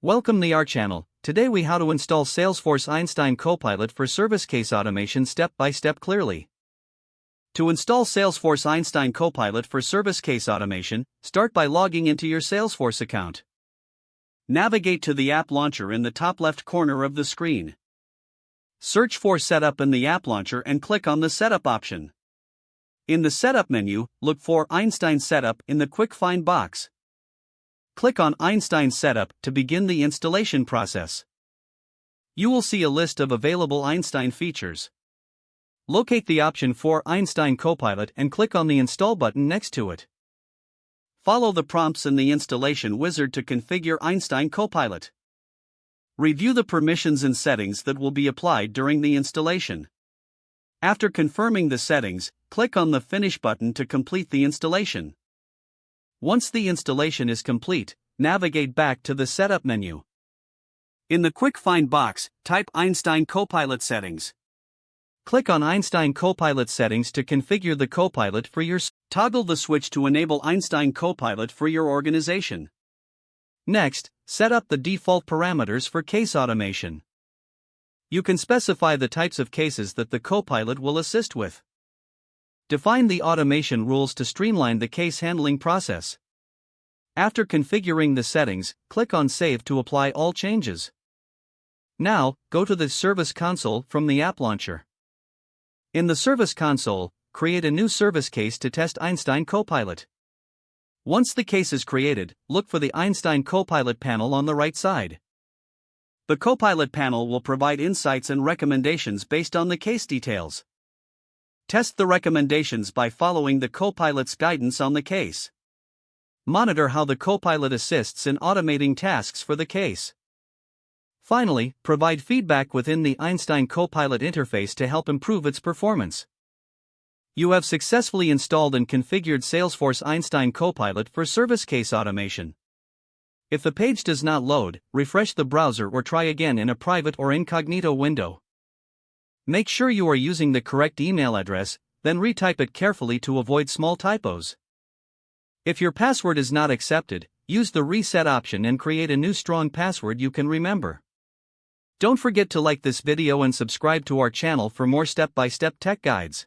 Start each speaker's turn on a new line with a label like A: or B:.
A: Welcome to our channel. Today we how to install Salesforce Einstein Copilot for service case automation step by step clearly. To install Salesforce Einstein Copilot for service case automation, start by logging into your Salesforce account. Navigate to the app launcher in the top left corner of the screen. Search for Setup in the app launcher and click on the Setup option. In the Setup menu, look for Einstein Setup in the Quick Find box. Click on Einstein Setup to begin the installation process. You will see a list of available Einstein features. Locate the option for Einstein Copilot and click on the Install button next to it. Follow the prompts in the installation wizard to configure Einstein Copilot. Review the permissions and settings that will be applied during the installation. After confirming the settings, click on the Finish button to complete the installation. Once the installation is complete, navigate back to the Setup menu. In the Quick Find box, type Einstein Copilot settings. Click on Einstein Copilot settings to configure the Copilot for your toggle the switch to enable Einstein Copilot for your organization. Next, set up the default parameters for case automation. You can specify the types of cases that the Copilot will assist with. Define the automation rules to streamline the case handling process. After configuring the settings, click on Save to apply all changes. Now, go to the Service Console from the app launcher. In the Service Console, create a new service case to test Einstein Copilot. Once the case is created, look for the Einstein Copilot panel on the right side. The Copilot panel will provide insights and recommendations based on the case details. Test the recommendations by following the Copilot's guidance on the case. Monitor how the Copilot assists in automating tasks for the case. Finally, provide feedback within the Einstein Copilot interface to help improve its performance. You have successfully installed and configured Salesforce Einstein Copilot for service case automation. If the page does not load, refresh the browser or try again in a private or incognito window. Make sure you are using the correct email address, then retype it carefully to avoid small typos. If your password is not accepted, use the reset option and create a new strong password you can remember. Don't forget to like this video and subscribe to our channel for more step-by-step tech guides.